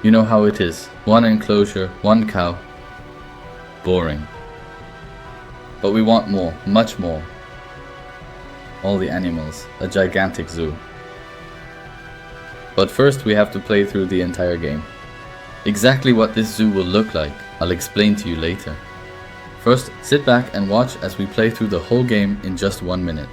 You know how it is. One enclosure, one cow. Boring. But we want more, much more. All the animals, a gigantic zoo. But first we have to play through the entire game. Exactly what this zoo will look like, I'll explain to you later. First, sit back and watch as we play through the whole game in just 1 minute.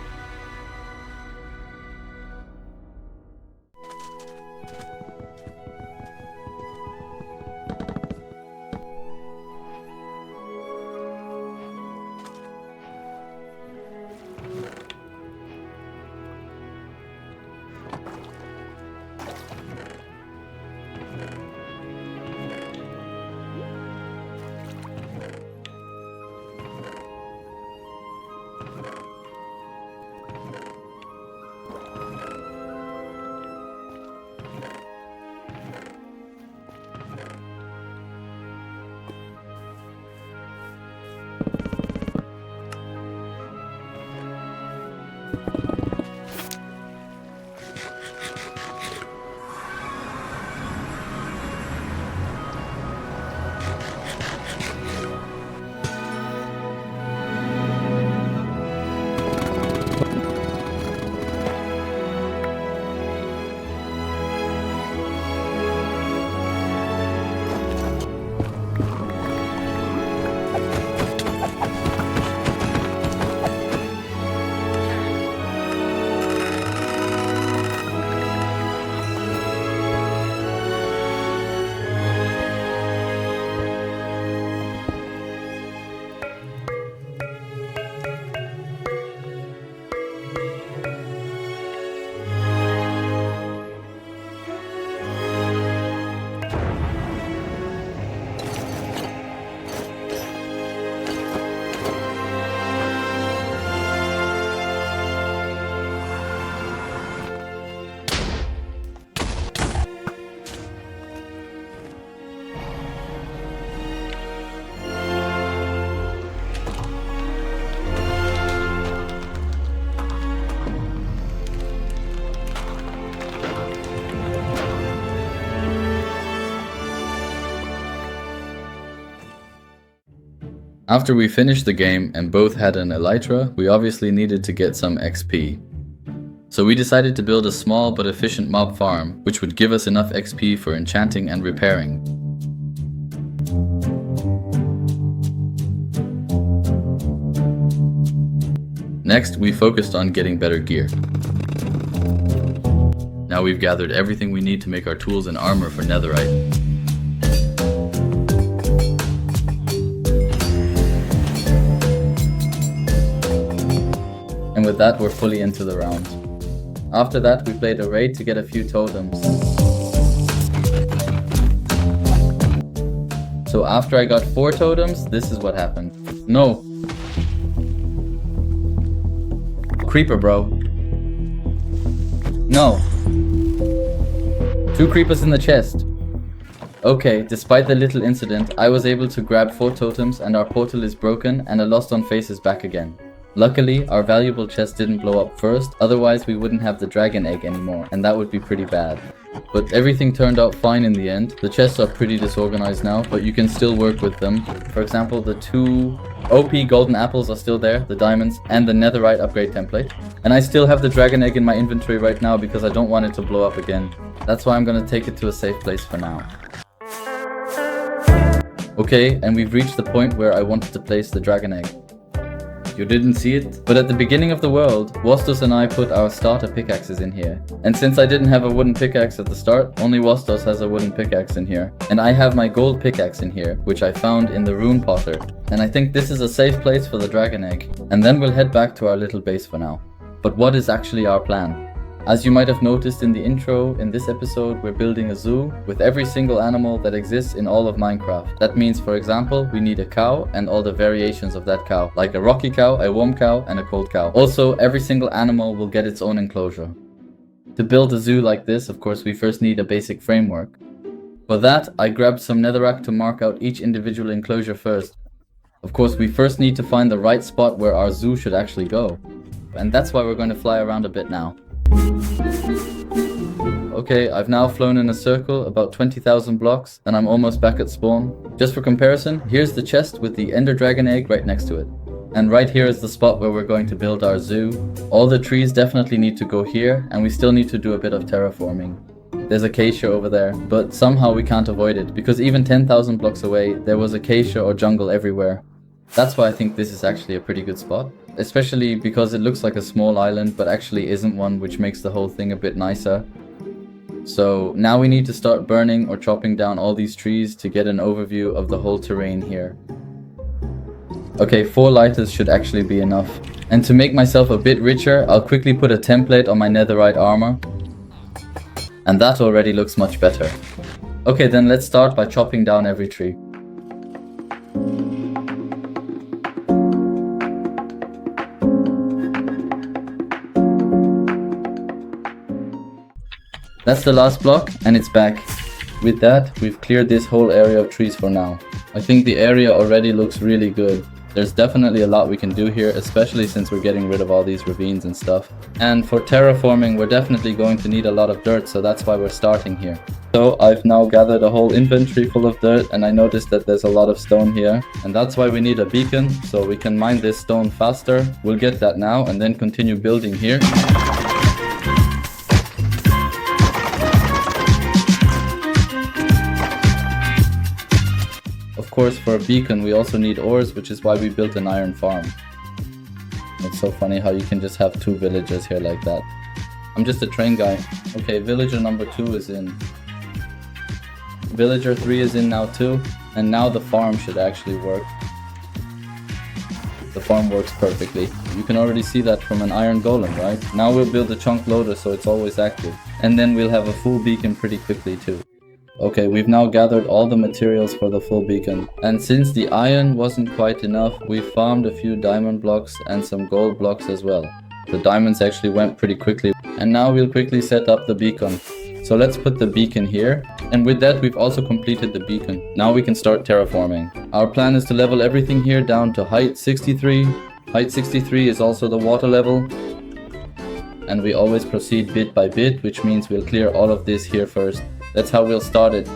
After we finished the game and both had an elytra, we obviously needed to get some XP. So we decided to build a small but efficient mob farm, which would give us enough XP for enchanting and repairing. Next, we focused on getting better gear. Now we've gathered everything we need to make our tools and armor for netherite. And with that, we're fully into the round. After that, we played a raid to get a few totems. So after I got 4 totems, this is what happened. No! Creeper, bro. No! 2 creepers in the chest. Okay, despite the little incident, I was able to grab 4 totems and our portal is broken and a Lost on Face is back again. Luckily, our valuable chest didn't blow up first, otherwise we wouldn't have the dragon egg anymore, and that would be pretty bad. But everything turned out fine in the end. The chests are pretty disorganized now, but you can still work with them. For example, the 2 OP golden apples are still there, the diamonds, and the netherite upgrade template. And I still have the dragon egg in my inventory right now because I don't want it to blow up again. That's why I'm gonna take it to a safe place for now. Okay, and we've reached the point where I wanted to place the dragon egg. You didn't see it? But at the beginning of the world, Wastos and I put our starter pickaxes in here. And since I didn't have a wooden pickaxe at the start, only Wastos has a wooden pickaxe in here. And I have my gold pickaxe in here, which I found in the rune potter. And I think this is a safe place for the dragon egg. And then we'll head back to our little base for now. But what is actually our plan? As you might have noticed in the intro, in this episode we're building a zoo with every single animal that exists in all of Minecraft. That means, for example, we need a cow and all the variations of that cow, like a rocky cow, a warm cow, and a cold cow. Also, every single animal will get its own enclosure. To build a zoo like this, of course, we first need a basic framework. For that, I grabbed some netherrack to mark out each individual enclosure first. Of course, we first need to find the right spot where our zoo should actually go. And that's why we're going to fly around a bit now. Okay, I've now flown in a circle about 20,000 blocks and I'm almost back at spawn. Just for comparison, here's the chest with the ender dragon egg right next to it. And right here is the spot where we're going to build our zoo. All the trees definitely need to go here, and we still need to do a bit of terraforming. There's acacia over there, but somehow we can't avoid it, because even 10,000 blocks away, there was acacia or jungle everywhere. That's why I think this is actually a pretty good spot. Especially because it looks like a small island, but actually isn't one, which makes the whole thing a bit nicer. So now we need to start burning or chopping down all these trees to get an overview of the whole terrain here. Okay, 4 lighters should actually be enough. And to make myself a bit richer, I'll quickly put a template on my netherite armor. And that already looks much better. Okay, then let's start by chopping down every tree. That's the last block, and it's back. With that, we've cleared this whole area of trees for now. I think the area already looks really good. There's definitely a lot we can do here, especially since we're getting rid of all these ravines and stuff. And for terraforming, we're definitely going to need a lot of dirt, so that's why we're starting here. So I've now gathered a whole inventory full of dirt, and I noticed that there's a lot of stone here. And that's why we need a beacon, so we can mine this stone faster. We'll get that now, and then continue building here. Of course, for a beacon we also need ores, which is why we built an iron farm. It's so funny how you can just have 2 villagers here like that. I'm just a train guy. Okay, villager number 2 is in. Villager 3 is in now too, and now the farm should actually work. The farm works perfectly. You can already see that from an iron golem, right? Now we'll build a chunk loader so it's always active. And then we'll have a full beacon pretty quickly too. Okay, we've now gathered all the materials for the full beacon. And since the iron wasn't quite enough, we farmed a few diamond blocks and some gold blocks as well. The diamonds actually went pretty quickly. And now we'll quickly set up the beacon. So let's put the beacon here. And with that, we've also completed the beacon. Now we can start terraforming. Our plan is to level everything here down to height 63. Height 63 is also the water level. And we always proceed bit by bit, which means we'll clear all of this here first. That's how we'll start it.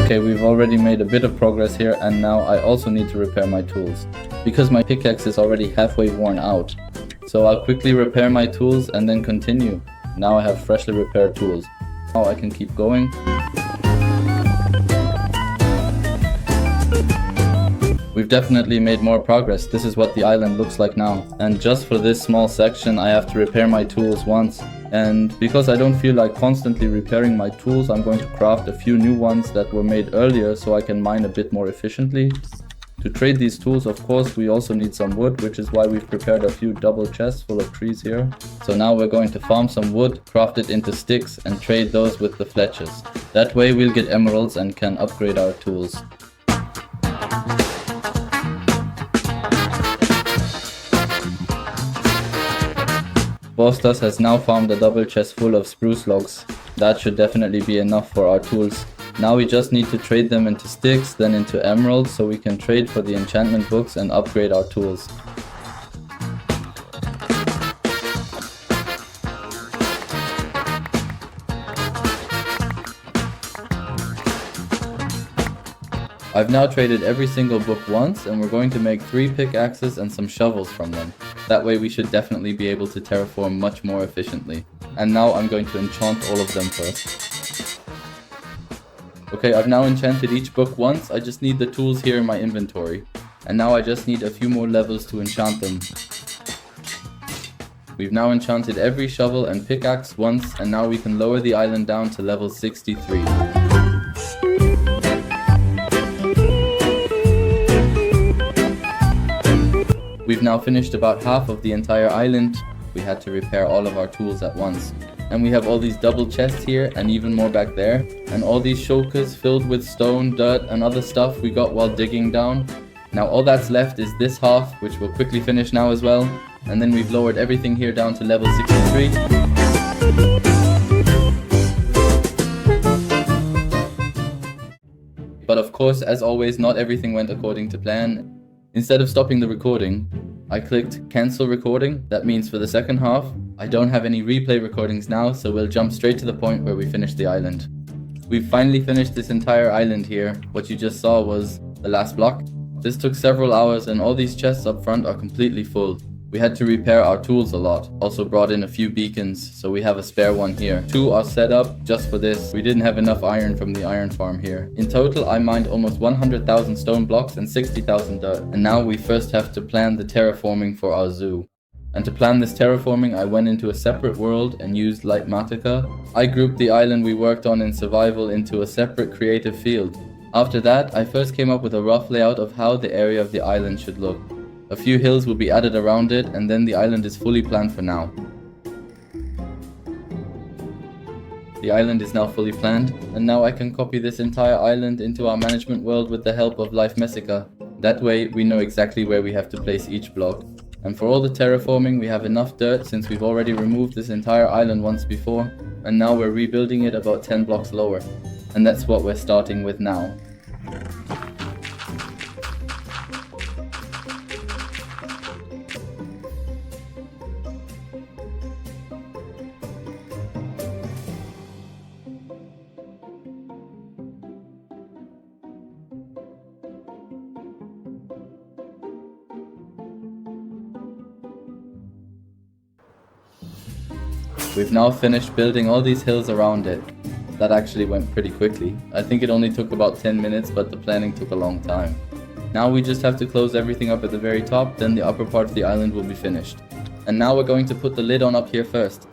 Okay, we've already made a bit of progress here, and now I also need to repair my tools. Because my pickaxe is already halfway worn out. So I'll quickly repair my tools and then continue. Now I have freshly repaired tools. Now I can keep going. We've definitely made more progress. This is what the island looks like now. And just for this small section, I have to repair my tools once. And because I don't feel like constantly repairing my tools, I'm going to craft a few new ones that were made earlier so I can mine a bit more efficiently. To trade these tools, of course, we also need some wood, which is why we've prepared a few double chests full of trees here. So now we're going to farm some wood, craft it into sticks, and trade those with the fletches. That way we'll get emeralds and can upgrade our tools. Bostas has now farmed a double chest full of spruce logs. That should definitely be enough for our tools. Now we just need to trade them into sticks, then into emeralds, so we can trade for the enchantment books and upgrade our tools. I've now traded every single book once, and we're going to make 3 pickaxes and some shovels from them. That way we should definitely be able to terraform much more efficiently. And now I'm going to enchant all of them first. Okay, I've now enchanted each book once. I just need the tools here in my inventory. And now I just need a few more levels to enchant them. We've now enchanted every shovel and pickaxe once, and now we can lower the island down to level 63. We've now finished about half of the entire island. We had to repair all of our tools at once. And we have all these double chests here and even more back there. And all these shulkers filled with stone, dirt and other stuff we got while digging down. Now all that's left is this half, which we'll quickly finish now as well. And then we've lowered everything here down to level 63. But of course, as always, not everything went according to plan. Instead of stopping the recording, I clicked cancel recording. That means for the second half, I don't have any replay recordings now, so we'll jump straight to the point where we finished the island. We've finally finished this entire island here. What you just saw was the last block. This took several hours and all these chests up front are completely full. We had to repair our tools a lot. Also brought in a few beacons, so we have a spare one here. 2 are set up just for this. We didn't have enough iron from the iron farm here. In total, I mined almost 100,000 stone blocks and 60,000 dirt. And now we first have to plan the terraforming for our zoo. And to plan this terraforming, I went into a separate world and used Lightmatica. I grouped the island we worked on in survival into a separate creative field. After that, I first came up with a rough layout of how the area of the island should look. A few hills will be added around it, and then the island is fully planned for now. The island is now fully planned, and now I can copy this entire island into our management world with the help of Lightmatica. That way, we know exactly where we have to place each block. And for all the terraforming, we have enough dirt since we've already removed this entire island once before, and now we're rebuilding it about 10 blocks lower. And that's what we're starting with now. We've now finished building all these hills around it. That actually went pretty quickly. I think it only took about 10 minutes, but the planning took a long time. Now we just have to close everything up at the very top, then the upper part of the island will be finished. And now we're going to put the lid on up here first.